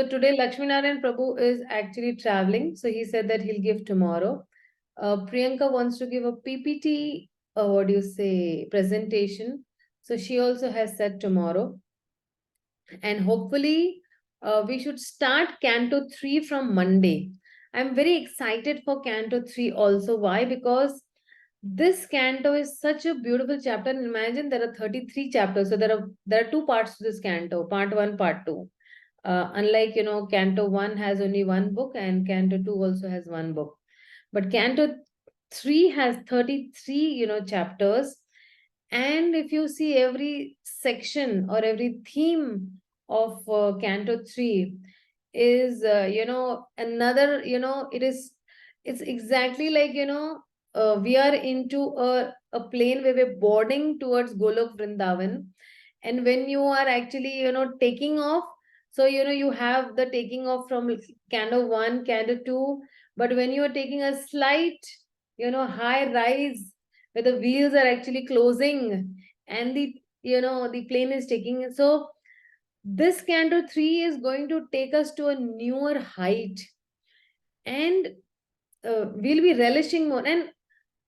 today Lakshmi Narayan Prabhu is actually traveling. So he said that he'll give tomorrow. Priyanka wants to give a PPT, presentation. So she also has said tomorrow. And hopefully we should start Canto 3 from Monday. I'm very excited for Canto 3 also. Why? Because this canto is such a beautiful chapter. And imagine there are 33 chapters. So there are two parts to this canto, part 1, part 2. Unlike, Canto 1 has only one book and Canto 2 also has one book. But Canto 3 has 33, chapters. And if you see every section or every theme of Canto 3 is, another, it's exactly like, we are into a plane where we're boarding towards Golok Vrindavan. And when you are actually, taking off, so, you have the taking off from Canto 1, Canto 2, but when you are taking a slight, high rise, where the wheels are actually closing and the plane is taking, so this Canto 3 is going to take us to a newer height, and we'll be relishing more. And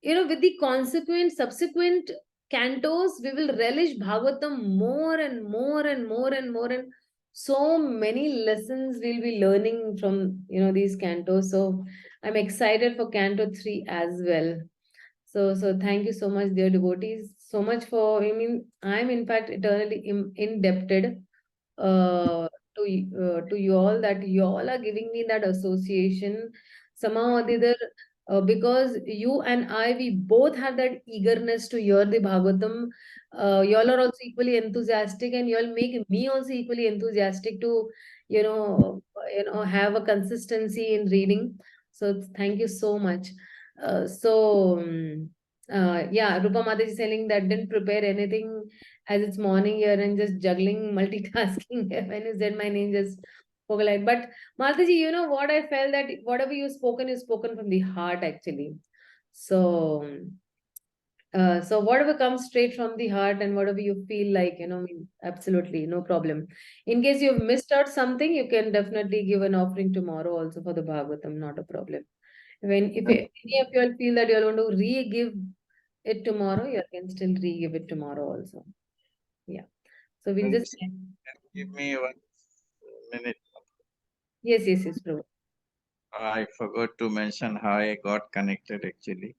with the subsequent cantos, we will relish Bhagavatam more and more and more and more, and so many lessons we'll be learning from these cantos. So I'm excited for Canto 3 as well. So thank you so much, dear devotees, so much for, I'm in fact eternally indebted to you all, that you all are giving me that association somehow or the other, because you and I, we both have that eagerness to hear the Bhagavatam. You all are also equally enthusiastic, and you all make me also equally enthusiastic to, have a consistency in reading. So thank you so much. Yeah, Rupa Mataji is telling that didn't prepare anything as it's morning here and just juggling, multitasking. When you said my name, just spoke like. But Mataji, you know what I felt, that whatever you've spoken is spoken from the heart actually. So, so whatever comes straight from the heart and whatever you feel like, absolutely no problem. In case you've missed out something, you can definitely give an offering tomorrow also for the Bhagavatam, not a problem. If any of you all feel that you all want to re-give it tomorrow, you can still re-give it tomorrow also. Yeah. So we'll just. Give me 1 minute. Yes, Prabhu. I forgot to mention how I got connected actually.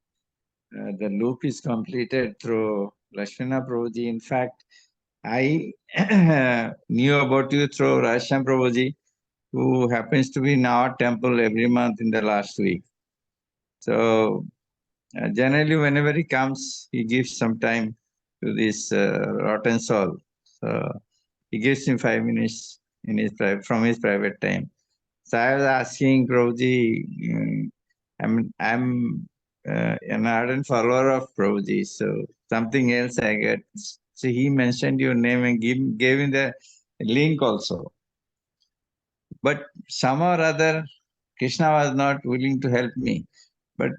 The loop is completed through Lakshmana Prabhuji. In fact, I knew about you through Rasham Prabhuji, who happens to be in our temple every month in the last week. So generally, whenever he comes, he gives some time to this rotten soul. So he gives him 5 minutes from his private time. So I was asking Prabhuji, I'm an ardent follower of Prabhuji, so something else I get. So he mentioned your name and gave him the link also. But somehow or other, Krishna was not willing to help me. But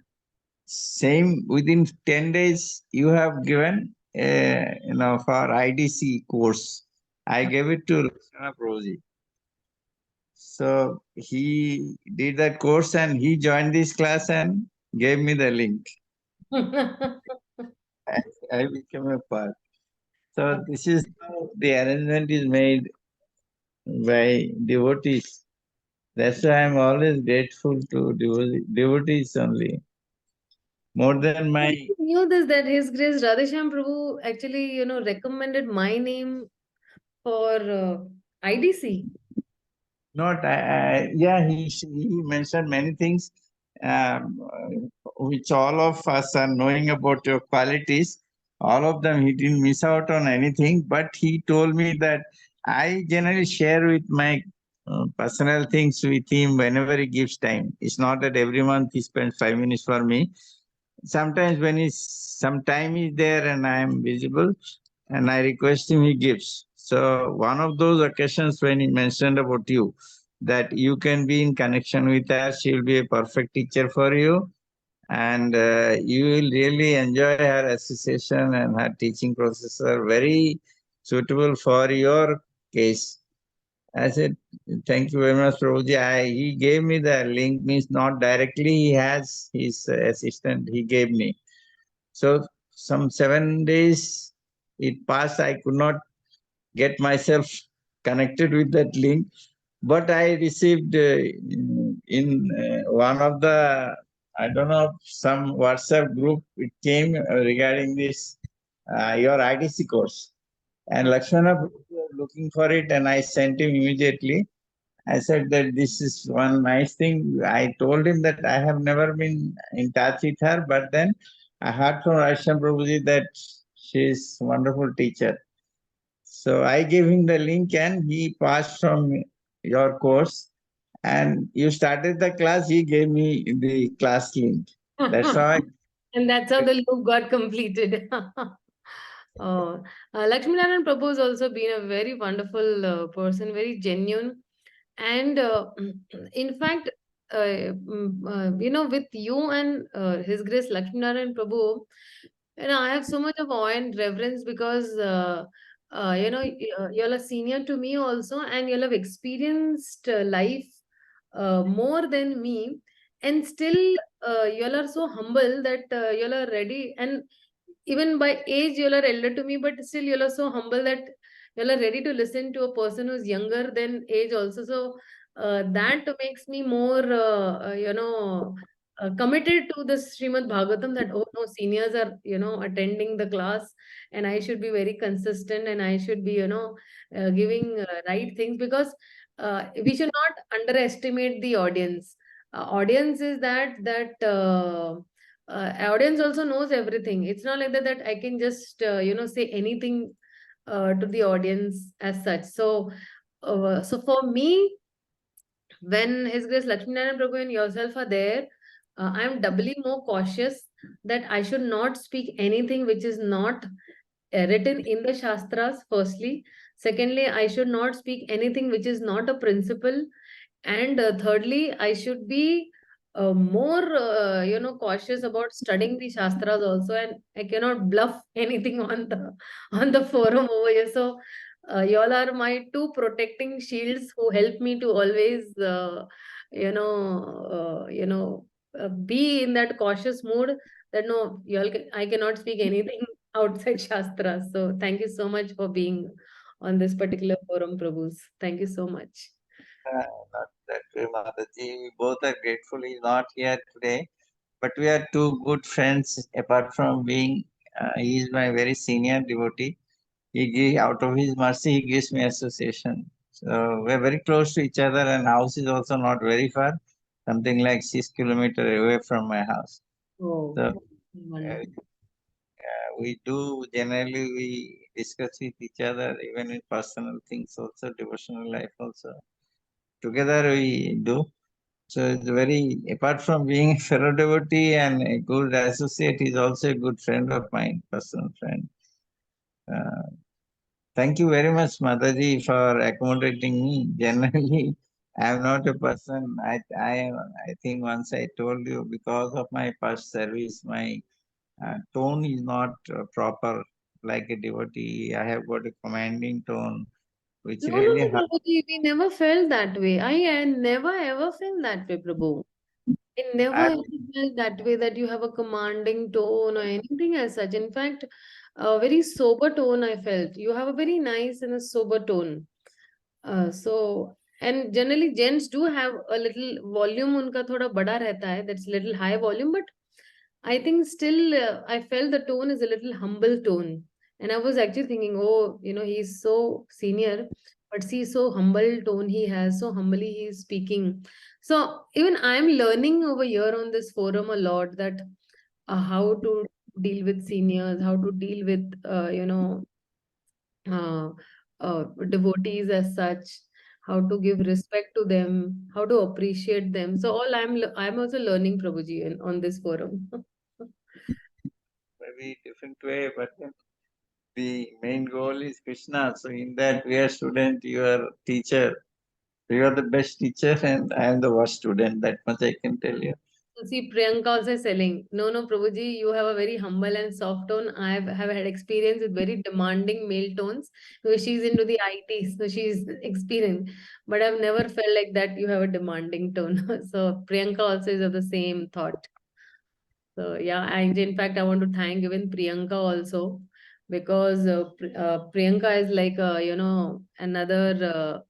same within 10 days, you have given for IDC course. I gave it to Lakshmana Prabhuji. So he did that course and he joined this class and gave me the link. I became a part. So this is how the arrangement is made by devotees. That's why I'm always grateful to devotees only. More than my... I knew this, that His Grace Radheshyam Prabhu actually, recommended my name for IDC. Not, yeah, he mentioned many things which all of us are knowing about your qualities. All of them, he didn't miss out on anything, but he told me that I generally share with my personal things with him whenever he gives time. It's not that every month he spends 5 minutes for me. Sometimes when some time is there and I am visible and I request him, he gives. So one of those occasions when he mentioned about you, that you can be in connection with her, she will be a perfect teacher for you, and you will really enjoy her association, and her teaching process are very suitable for your case. I said, thank you very much, Prabhuji. He gave me the link, means not directly, he has his assistant, he gave me. So some 7 days it passed, I could not get myself connected with that link, but I received in one of the, I don't know, some WhatsApp group, it came regarding this, your IDC course. And Lakshmana was looking for it, and I sent him immediately. I said that this is one nice thing. I told him that I have never been in touch with her, but then I heard from Rasham Prabhuji that she is a wonderful teacher. So I gave him the link and he passed from your course, and you started the class, he gave me the class link. That's how And that's how the loop got completed. Lakshminarayan Prabhu has also been a very wonderful person, very genuine. And in fact, with you and His Grace Lakshminarayan Prabhu, I have so much of awe and reverence because, you're a senior to me also, and you'll have experienced life more than me, and still y'all are so humble that y'all are ready, and even by age y'all are elder to me, but still y'all are so humble that y'all are ready to listen to a person who's younger than age also. So that makes me more committed to this Śrīmad-Bhāgavatam, that oh no, seniors are attending the class, and I should be very consistent, and I should be giving right things, because we should not underestimate the audience. Audience is audience also knows everything. It's not like that I can just say anything to the audience as such. So for me, when His Grace Lakshminarayan Prabhu and yourself are there, I am doubly more cautious that I should not speak anything which is not written in the Shastras, firstly. Secondly, I should not speak anything which is not a principle. And thirdly, I should be more, cautious about studying the Shastras also. And I cannot bluff anything on the forum over here. So, y'all are my two protecting shields who help me to always, be in that cautious mood that no, I cannot speak anything outside Shastras. So thank you so much for being on this particular forum, Prabhus. Thank you so much. not that way, Mataji. We both are grateful he's not here today, but we are two good friends. Apart from being, he is my very senior devotee. Out of his mercy, he gives me association. So we're very close to each other, and house is also not very far, something like 6 kilometers away from my house. Oh, So wonderful. we do generally, we discuss with each other, even in personal things also, devotional life also. Together we do. So it's very, apart from being a fellow devotee and a good associate, he's also a good friend of mine, personal friend. Thank you very much, Mataji, for accommodating me. Generally, I am not a person. I think once I told you, because of my past service, my tone is not proper like a devotee. I have got a commanding tone, which No, really no, hurt. Prabhuji, we never felt that way. I never ever felt that way, Prabhu. I never I, ever felt that way, that you have a commanding tone or anything as such. In fact, a very sober tone I felt. You have a very nice and a sober tone. So, and generally gents do have a little volume, unka thoda bada rehta hai, that's little high volume, but I think still I felt the tone is a little humble tone. And I was actually thinking, oh, he's so senior, but see, so humble tone he has, so humbly he is speaking. So even I'm learning over here on this forum a lot that how to deal with seniors, how to deal with, uh, devotees as such, how to give respect to them, how to appreciate them. So all I'm also learning, Prabhuji, on this forum. Maybe different way, but then the main goal is Krishna. So in that we are student, you are teacher. You are the best teacher and I am the worst student. That much I can tell you. See, Priyanka also is selling. No, Prabhuji, you have a very humble and soft tone. I have had experience with very demanding male tones because she's into the IT, so she's experienced. But I've never felt like that you have a demanding tone. So Priyanka also is of the same thought. So yeah, and in fact, I want to thank even Priyanka also because Priyanka is like another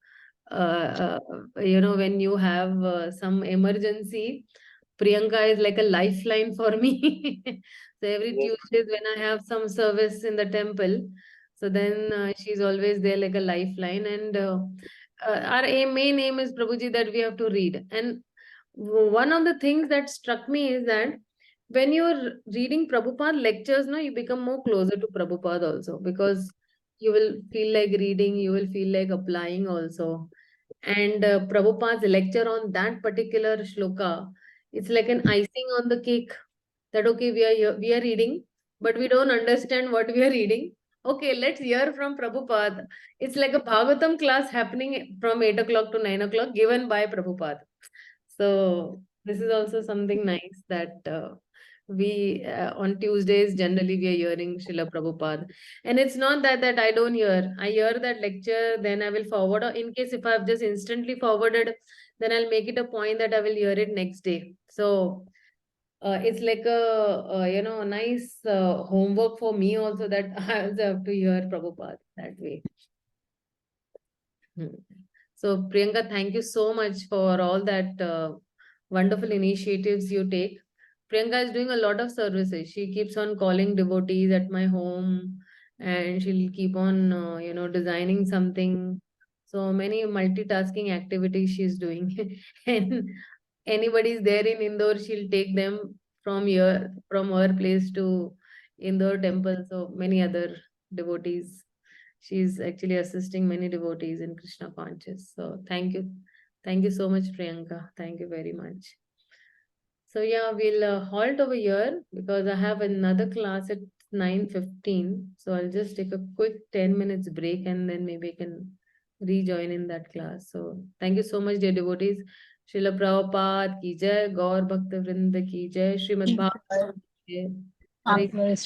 when you have some emergency, Priyanka is like a lifeline for me. So every Yes. Tuesdays when I have some service in the temple, so then she's always there like a lifeline. And our main aim is Prabhuji that we have to read. And one of the things that struck me is that when you're reading Prabhupada lectures, no, you become more closer to Prabhupada also because you will feel like reading, you will feel like applying also. And Prabhupada's lecture on that particular shloka, it's like an icing on the cake that, okay, we are reading, but we don't understand what we are reading. Okay, let's hear from Prabhupada. It's like a Bhagavatam class happening from 8 o'clock to 9 o'clock given by Prabhupada. So this is also something nice that we on Tuesdays generally we are hearing Srila Prabhupada. And it's not that I don't hear. I hear that lecture, then I will forward. Or in case if I've just instantly forwarded, then I'll make it a point that I will hear it next day. So it's like a nice homework for me also that I also have to hear Prabhupada that way. So Priyanka, thank you so much for all that wonderful initiatives you take. Priyanka is doing a lot of services. She keeps on calling devotees at my home and she'll keep on, designing something. So many multitasking activities she's doing. And anybody's there in Indore, she'll take them from her place to Indore temple. So many other devotees. She's actually assisting many devotees in Krishna conscious. So thank you. Thank you so much, Priyanka. Thank you very much. So yeah, we'll halt over here because I have another class at 9:15. So I'll just take a quick 10 minutes break and then maybe I can rejoin in that class. So thank you so much, dear devotees. Srila Prabhupada ki jai, Gaur Bhakta Vrinda ki jai, Śrīmad-Bhāgavatam ki jai. Hare